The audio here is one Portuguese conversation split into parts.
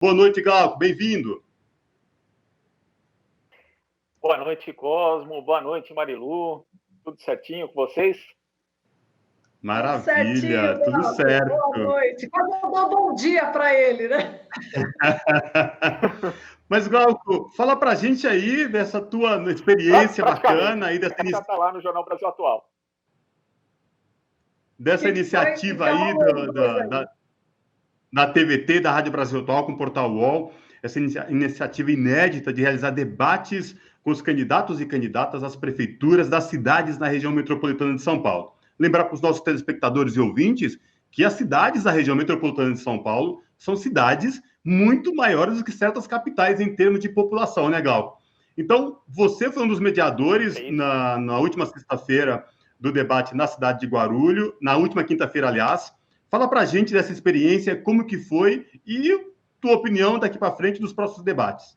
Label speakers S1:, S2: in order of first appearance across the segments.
S1: Boa noite, Glauco. Bem-vindo.
S2: Boa noite, Cosmo. Boa noite, Marilu. Tudo certinho com vocês?
S1: Maravilha, tudo certo.
S3: Boa noite. Quase bom dia para ele, né?
S1: Mas, Glauco, fala para a gente aí dessa tua experiência bacana aí dessa
S2: está lá no Jornal Brasil Atual.
S1: Dessa iniciativa aí da TVT, da Rádio Brasil Atual, com o Portal UOL, essa iniciativa inédita de realizar debates com os candidatos e candidatas às prefeituras das cidades na região metropolitana de São Paulo. Lembrar para os nossos telespectadores e ouvintes que as cidades da região metropolitana de São Paulo são cidades muito maiores do que certas capitais em termos de população, né, Glauco? Então, você foi um dos mediadores na última sexta-feira do debate na cidade de Guarulhos, na última quinta-feira, aliás. Fala para a gente dessa experiência, como que foi e tua opinião daqui para frente dos próximos debates.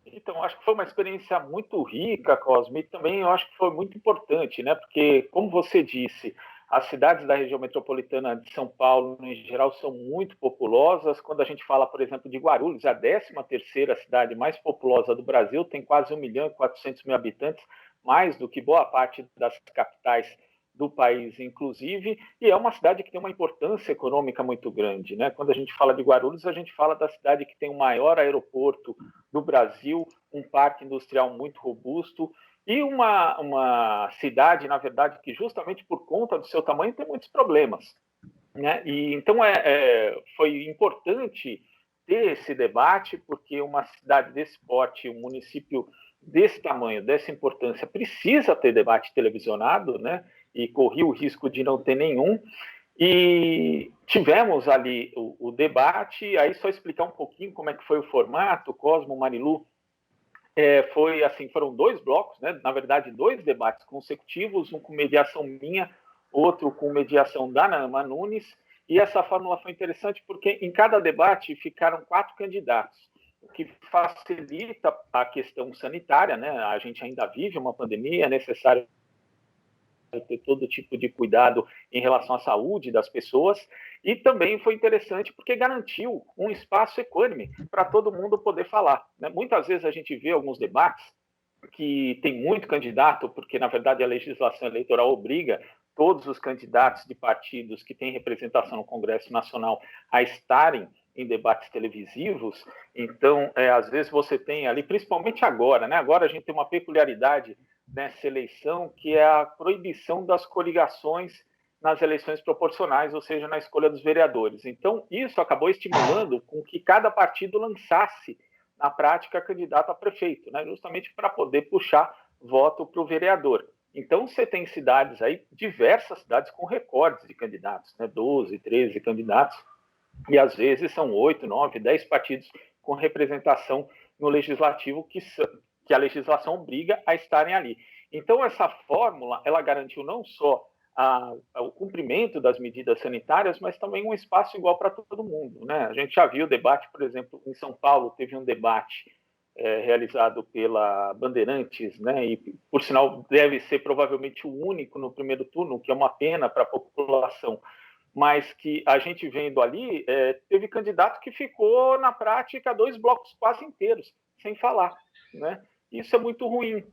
S2: Então, acho que foi uma experiência muito rica, Cosme, e também eu acho que foi muito importante, né? Porque, como você disse, as cidades da região metropolitana de São Paulo, em geral, são muito populosas. Quando a gente fala, por exemplo, de Guarulhos, a 13ª cidade mais populosa do Brasil, tem quase 1.400.000 habitantes, mais do que boa parte das capitais do país, inclusive, e é uma cidade que tem uma importância econômica muito grande, né? Quando a gente fala de Guarulhos, a gente fala da cidade que tem o maior aeroporto do Brasil, um parque industrial muito robusto e uma cidade, na verdade, que justamente por conta do seu tamanho tem muitos problemas, né? E então foi importante ter esse debate, porque uma cidade desse porte, um município desse tamanho, dessa importância, precisa ter debate televisionado, né? E corria o risco de não ter nenhum. E tivemos ali o debate, aí só explicar um pouquinho como é que foi o formato, Cosmo, Marilu, foi assim, foram 2 blocos, né? Na verdade, 2 debates consecutivos, um com mediação minha, outro com mediação da Nama Nunes, e essa fórmula foi interessante porque em cada debate ficaram 4 candidatos, o que facilita a questão sanitária, né? A gente ainda vive uma pandemia, é necessário ter todo tipo de cuidado em relação à saúde das pessoas, e também foi interessante porque garantiu um espaço equânime para todo mundo poder falar, né? Muitas vezes a gente vê alguns debates que tem muito candidato, porque na verdade a legislação eleitoral obriga todos os candidatos de partidos que têm representação no Congresso Nacional a estarem em debates televisivos. Então, às vezes você tem ali, principalmente agora, né? Agora a gente tem uma peculiaridade nessa eleição, que é a proibição das coligações nas eleições proporcionais, ou seja, na escolha dos vereadores. Então, isso acabou estimulando com que cada partido lançasse, na prática, candidato a prefeito, né? Justamente para poder puxar voto para o vereador. Então, você tem cidades aí, diversas cidades com recordes de candidatos, né? 12, 13 candidatos, e às vezes são 8, 9, 10 partidos com representação no legislativo que a legislação obriga a estarem ali. Então, essa fórmula, ela garantiu não só o cumprimento das medidas sanitárias, mas também um espaço igual para todo mundo, né? A gente já viu o debate, por exemplo, em São Paulo, teve um debate realizado pela Bandeirantes, né? E, por sinal, deve ser provavelmente o único no primeiro turno, que é uma pena para a população, mas que a gente vendo ali, teve candidato que ficou, na prática, 2 blocos quase inteiros, sem falar, né? Isso é muito ruim,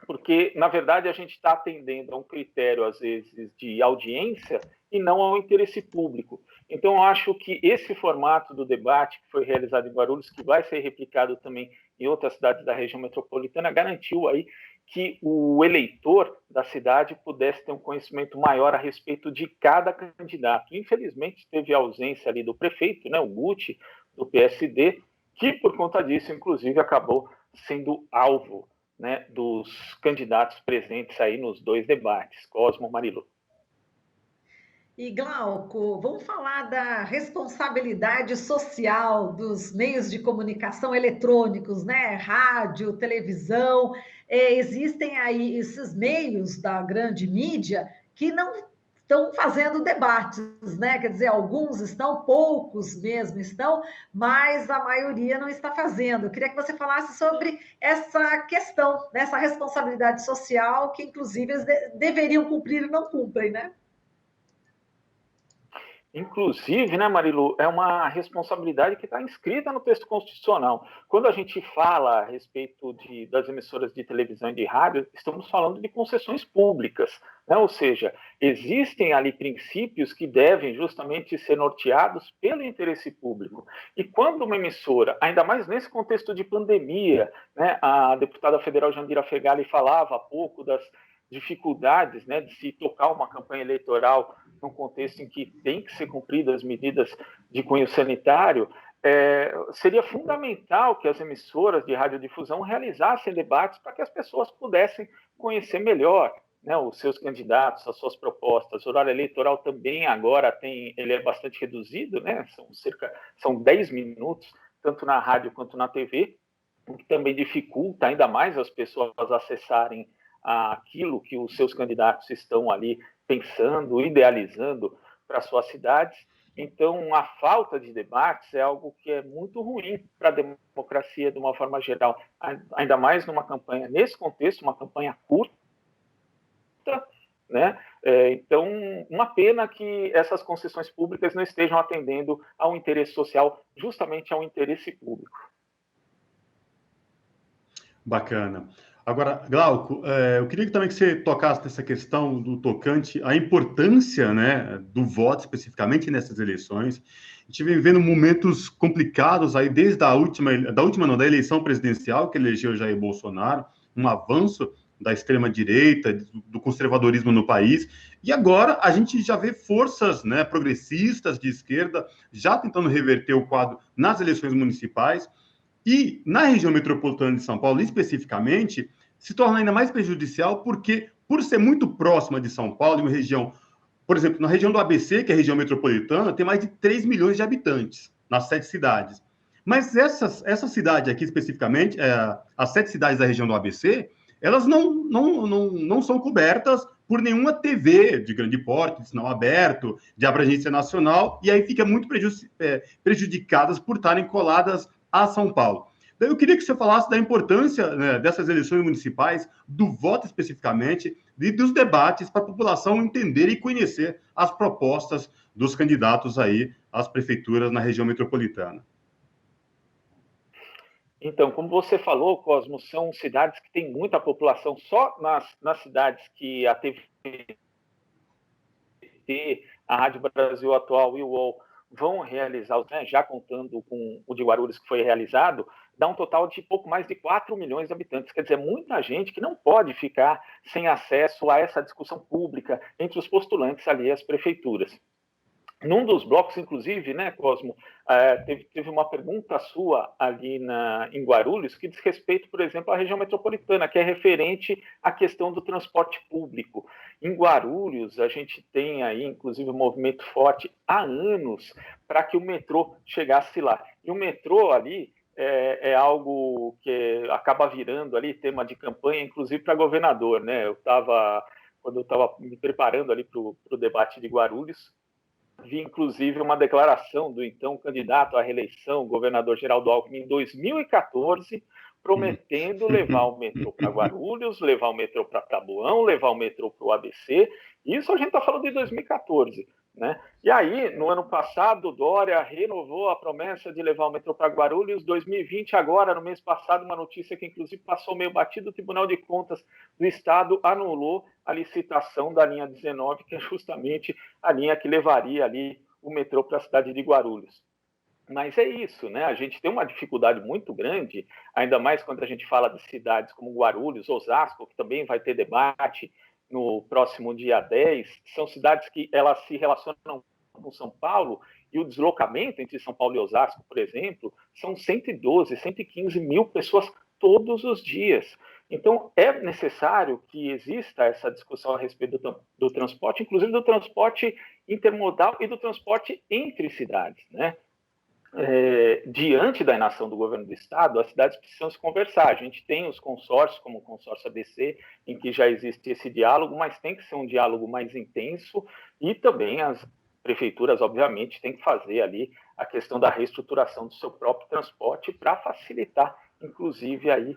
S2: porque, na verdade, a gente está atendendo a um critério, às vezes, de audiência e não ao interesse público. Então, eu acho que esse formato do debate que foi realizado em Guarulhos, que vai ser replicado também em outras cidades da região metropolitana, garantiu aí que o eleitor da cidade pudesse ter um conhecimento maior a respeito de cada candidato. Infelizmente, teve a ausência ali do prefeito, né, o Guti, do PSD, que, por conta disso, inclusive, acabou sendo alvo, né, dos candidatos presentes aí nos 2 debates, Cosmo e Marilu.
S3: E, Glauco, vamos falar da responsabilidade social dos meios de comunicação eletrônicos, né? Rádio, televisão. Existem aí esses meios da grande mídia que não estão fazendo debates, né? Quer dizer, alguns estão, poucos mesmo estão, mas a maioria não está fazendo. Eu queria que você falasse sobre essa questão, dessa responsabilidade social que, inclusive, eles deveriam cumprir e não cumprem, né?
S2: Inclusive, né, Marilu, é uma responsabilidade que está inscrita no texto constitucional. Quando a gente fala a respeito das emissoras de televisão e de rádio, estamos falando de concessões públicas, né? Ou seja, existem ali princípios que devem justamente ser norteados pelo interesse público. E quando uma emissora, ainda mais nesse contexto de pandemia, né, a deputada federal Jandira Fegali falava há pouco das dificuldades, né, de se tocar uma campanha eleitoral num contexto em que tem que ser cumpridas as medidas de cunho sanitário, seria fundamental que as emissoras de radiodifusão realizassem debates para que as pessoas pudessem conhecer melhor, né, os seus candidatos, as suas propostas. O horário eleitoral também agora ele é bastante reduzido, né, são 10 minutos, tanto na rádio quanto na TV, o que também dificulta ainda mais as pessoas acessarem aquilo que os seus candidatos estão ali pensando, idealizando para suas cidades. Então, a falta de debates é algo que é muito ruim para a democracia de uma forma geral, ainda mais numa campanha, nesse contexto, uma campanha curta, né? Então, uma pena que essas concessões públicas não estejam atendendo ao interesse social, justamente ao interesse público.
S1: Bacana. Agora, Glauco, eu queria também que você tocasse nessa questão do tocante à importância, né, do voto, especificamente nessas eleições. A gente vem vivendo momentos complicados aí, desde da eleição presidencial, que elegeu Jair Bolsonaro, um avanço da extrema-direita, do conservadorismo no país, e agora a gente já vê forças, né, progressistas de esquerda já tentando reverter o quadro nas eleições municipais. E na região metropolitana de São Paulo, especificamente, se torna ainda mais prejudicial porque, por ser muito próxima de São Paulo, uma região, por exemplo, na região do ABC, que é a região metropolitana, tem mais de 3 milhões de habitantes nas 7 cidades. Mas essa cidade aqui, especificamente, as 7 cidades da região do ABC, elas não são cobertas por nenhuma TV de grande porte, de sinal aberto, de abrangência nacional, e aí fica muito prejudicadas por estarem coladas a São Paulo. Daí eu queria que você falasse da importância, né, dessas eleições municipais, do voto especificamente, e dos debates para a população entender e conhecer as propostas dos candidatos aí às prefeituras na região metropolitana.
S2: Então, como você falou, Cosmo, são cidades que têm muita população. Só nas cidades que a TVT, a Rádio Brasil Atual e o UOL vão realizar, né, já contando com o de Guarulhos que foi realizado, dá um total de pouco mais de 4 milhões de habitantes. Quer dizer, muita gente que não pode ficar sem acesso a essa discussão pública entre os postulantes ali às prefeituras. Num dos blocos, inclusive, né, Cosmo, teve uma pergunta sua ali em Guarulhos que diz respeito, por exemplo, à região metropolitana, que é referente à questão do transporte público. Em Guarulhos, a gente tem aí, inclusive, um movimento forte há anos para que o metrô chegasse lá. E o metrô ali é algo que acaba virando ali tema de campanha, inclusive para governador, né? Quando eu estava me preparando ali para o debate de Guarulhos, vi, inclusive, uma declaração do então candidato à reeleição, o governador Geraldo Alckmin, em 2014, prometendo levar o metrô para Guarulhos, levar o metrô para Taboão, levar o metrô para o ABC. Isso a gente está falando de 2014. Né? E aí, no ano passado, Dória renovou a promessa de levar o metrô para Guarulhos. 2020, agora, no mês passado, uma notícia que, inclusive, passou meio batido, o Tribunal de Contas do Estado anulou a licitação da linha 19, que é justamente a linha que levaria ali o metrô para a cidade de Guarulhos. Mas é isso, né? A gente tem uma dificuldade muito grande, ainda mais quando a gente fala de cidades como Guarulhos, Osasco, que também vai ter debate no próximo dia 10, são cidades que elas se relacionam com São Paulo, e o deslocamento entre São Paulo e Osasco, por exemplo, são 112, 115 mil pessoas todos os dias. Então, é necessário que exista essa discussão a respeito do transporte, inclusive do transporte intermodal e do transporte entre cidades, né? Diante da inação do governo do estado, as cidades precisam se conversar. A gente tem os consórcios, como o consórcio ABC, em que já existe esse diálogo, mas tem que ser um diálogo mais intenso, e também as prefeituras, obviamente, têm que fazer ali a questão da reestruturação do seu próprio transporte para facilitar, inclusive, aí,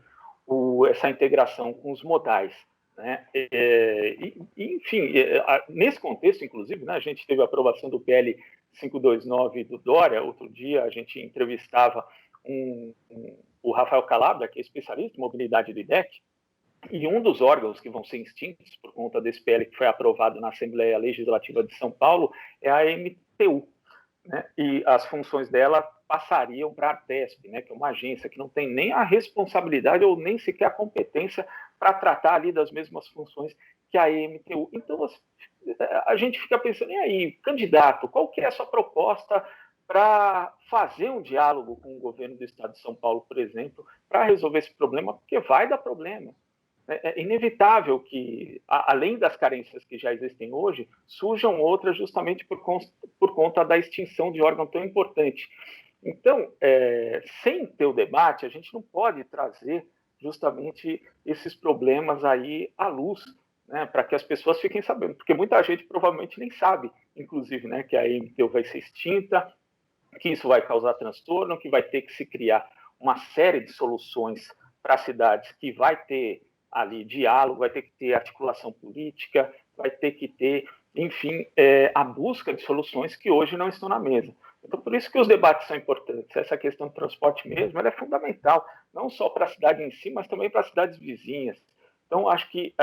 S2: essa integração com os modais. Né? Enfim, nesse contexto, inclusive, né, a gente teve a aprovação do PL 529 do Dória. Outro dia a gente entrevistava o Rafael Calabria, que é especialista em mobilidade do IDEC, e um dos órgãos que vão ser extintos por conta desse PL que foi aprovado na Assembleia Legislativa de São Paulo é a MTU, né? E as funções dela passariam para a Artesp, né? Que é uma agência que não tem nem a responsabilidade ou nem sequer a competência para tratar ali das mesmas funções que a MTU. Então, a gente fica pensando, e aí, candidato, qual que é a sua proposta para fazer um diálogo com o governo do Estado de São Paulo, por exemplo, para resolver esse problema, porque vai dar problema. É inevitável que, além das carências que já existem hoje, surjam outras justamente por conta da extinção de órgão tão importante. Então, sem ter o debate, a gente não pode trazer justamente esses problemas aí à luz, né, para que as pessoas fiquem sabendo, porque muita gente provavelmente nem sabe, inclusive, né, que a MTU vai ser extinta, que isso vai causar transtorno, que vai ter que se criar uma série de soluções para cidades que vai ter ali diálogo, vai ter que ter articulação política, vai ter que ter, enfim, a busca de soluções que hoje não estão na mesa. Então, por isso que os debates são importantes. Essa questão do transporte mesmo, ela é fundamental, não só para a cidade em si, mas também para as cidades vizinhas. Então, acho que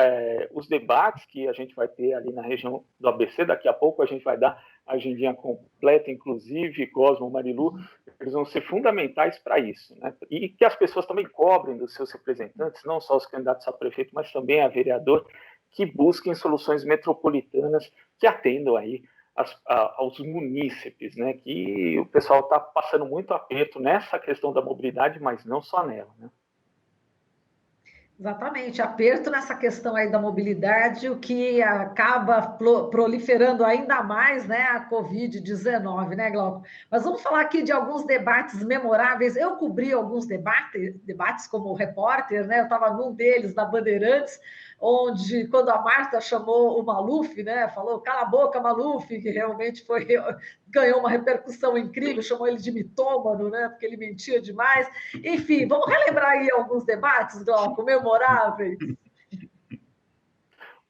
S2: os debates que a gente vai ter ali na região do ABC, daqui a pouco a gente vai dar a agendinha completa, inclusive, Cosmo, Marilu, eles vão ser fundamentais para isso, né? E que as pessoas também cobrem dos seus representantes, não só os candidatos a prefeito, mas também a vereador, que busquem soluções metropolitanas que atendam aí aos munícipes, né? Que o pessoal está passando muito aperto nessa questão da mobilidade, mas não só nela, né?
S3: Exatamente, aperto nessa questão aí da mobilidade, o que acaba proliferando ainda mais, né, a Covid-19, né, Glauco? Mas vamos falar aqui de alguns debates memoráveis. Eu cobri alguns debates como repórter, né? Eu estava num deles, na Bandeirantes, onde, quando a Marta chamou o Maluf, né, falou, cala a boca, Maluf, que realmente ganhou uma repercussão incrível, chamou ele de mitômano, né, porque ele mentia demais. Enfim, vamos relembrar aí alguns debates, Glauco, memoráveis.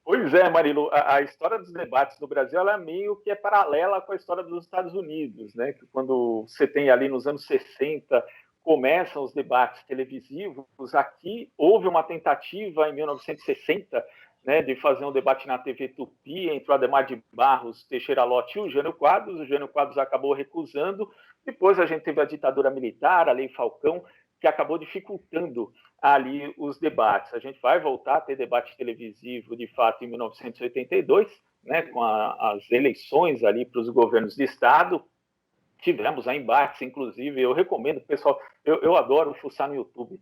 S2: Pois é, Marilu, a história dos debates no Brasil ela meio que é paralela com a história dos Estados Unidos, né? Que quando você tem ali nos anos 60 começam os debates televisivos, aqui houve uma tentativa em 1960, né, de fazer um debate na TV Tupi entre o Adhemar de Barros, Teixeira Lott e o Jânio Quadros acabou recusando, depois a gente teve a ditadura militar, a Lei Falcão, que acabou dificultando ali os debates. A gente vai voltar a ter debate televisivo, de fato, em 1982, né, com as eleições ali para os governos de Estado. Tivemos embates, inclusive, eu recomendo, pessoal, eu adoro fuçar no YouTube.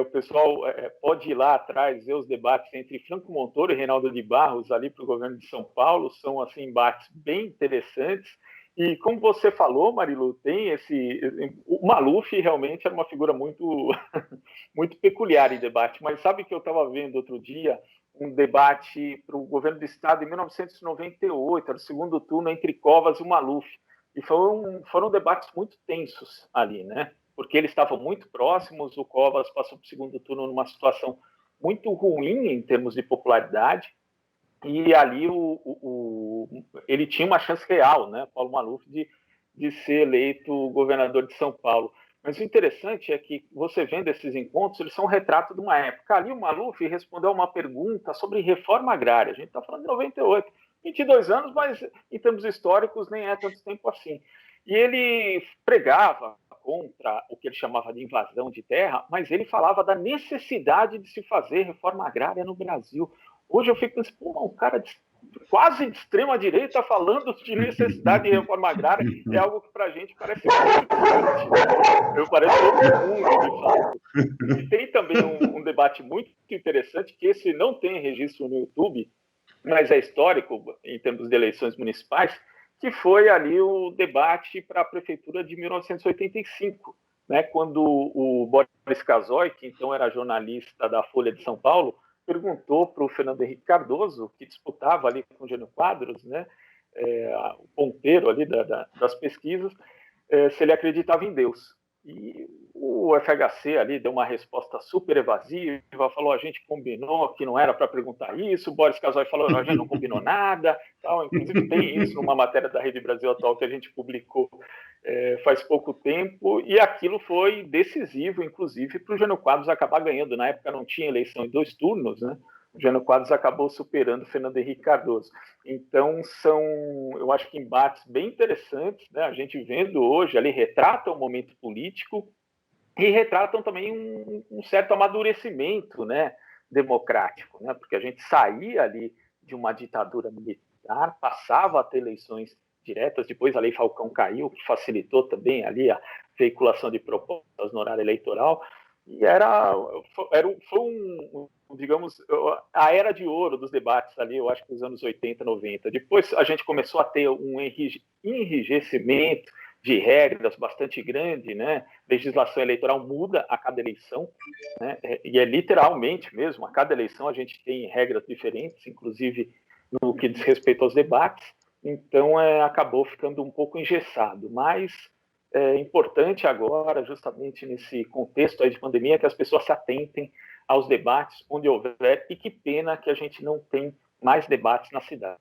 S2: O pessoal pode ir lá atrás ver os debates entre Franco Montoro e Reinaldo de Barros ali para o governo de São Paulo, são assim embates bem interessantes. E como você falou, Marilu, tem o Maluf realmente era uma figura muito muito peculiar em debate, mas sabe que eu estava vendo outro dia um debate para o governo do Estado em 1998, era o segundo turno entre Covas e o Maluf, e foram debates muito tensos ali, né? Porque eles estavam muito próximos, o Covas passou para o segundo turno numa situação muito ruim em termos de popularidade, e ali ele tinha uma chance real, né, Paulo Maluf, de ser eleito governador de São Paulo. Mas o interessante é que você vendo esses encontros, eles são um retrato de uma época. Ali o Maluf respondeu a uma pergunta sobre reforma agrária. A gente está falando de 98, 22 anos, mas em termos históricos nem é tanto tempo assim. E ele pregava contra o que ele chamava de invasão de terra, mas ele falava da necessidade de se fazer reforma agrária no Brasil. Hoje eu fico pensando, pô, um cara quase de extrema direita falando de necessidade de reforma agrária é algo que para a gente parece muito distante, né? Parece outro mundo, de fato. E tem também um debate muito interessante, que esse não tem registro no YouTube, mas é histórico em termos de eleições municipais, que foi ali o debate para a prefeitura de 1985, né, quando o Boris Casoy, que então era jornalista da Folha de São Paulo, perguntou para o Fernando Henrique Cardoso, que disputava ali com o Jânio Quadros, né, o ponteiro ali das pesquisas, se ele acreditava em Deus. E O FHC ali deu uma resposta super evasiva, falou: a gente combinou que não era para perguntar isso. O Boris Casoy falou: a gente não combinou nada. Tal. Inclusive, tem isso numa matéria da Rede Brasil Atual que a gente publicou faz pouco tempo, e aquilo foi decisivo, inclusive, para o Jânio Quadros acabar ganhando. Na época não tinha eleição em 2 turnos, né? O Jânio Quadros acabou superando o Fernando Henrique Cardoso. Então, são, eu acho que embates bem interessantes, né? A gente vendo hoje ali, retrata o momento político e retratam também um certo amadurecimento, né, democrático, né? Porque a gente saía ali de uma ditadura militar, passava a ter eleições diretas, depois a Lei Falcão caiu, que facilitou também ali a veiculação de propostas no horário eleitoral, e foi digamos, a era de ouro dos debates ali, eu acho que nos anos 80, 90. Depois a gente começou a ter um enrijecimento de regras bastante grande, né? Legislação eleitoral muda a cada eleição, né? E é literalmente mesmo, a cada eleição a gente tem regras diferentes, inclusive no que diz respeito aos debates, então acabou ficando um pouco engessado, mas é importante agora, justamente nesse contexto aí de pandemia, que as pessoas se atentem aos debates onde houver, e que pena que a gente não tem mais debates na cidade.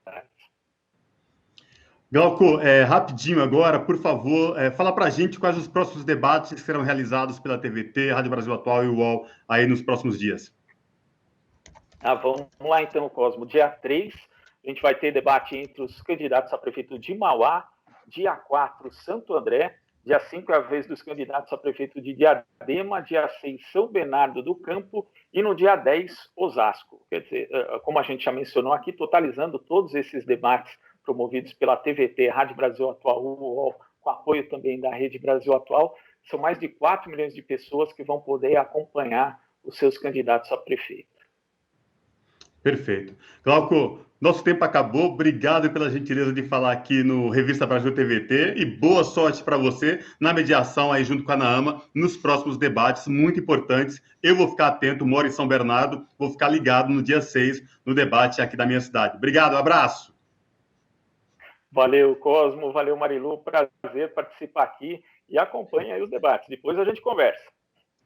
S1: Glauco, rapidinho agora, por favor, fala para a gente quais os próximos debates que serão realizados pela TVT, Rádio Brasil Atual e UOL aí nos próximos dias.
S2: Vamos lá então, Cosmo. Dia 3, a gente vai ter debate entre os candidatos a prefeito de Mauá, dia 4, Santo André, dia 5 é a vez dos candidatos a prefeito de Diadema, dia 6, São Bernardo do Campo e no dia 10, Osasco. Quer dizer, como a gente já mencionou aqui, totalizando todos esses debates promovidos pela TVT, Rádio Brasil Atual, UOL, com apoio também da Rede Brasil Atual, são mais de 4 milhões de pessoas que vão poder acompanhar os seus candidatos a prefeito.
S1: Perfeito. Glauco, nosso tempo acabou. Obrigado pela gentileza de falar aqui no Revista Brasil TVT e boa sorte para você na mediação aí junto com a Naama nos próximos debates muito importantes. Eu vou ficar atento, moro em São Bernardo, vou ficar ligado no dia 6 no debate aqui da minha cidade. Obrigado, abraço.
S2: Valeu, Cosmo, valeu, Marilu, prazer participar aqui e acompanhe aí os debates. Depois a gente conversa.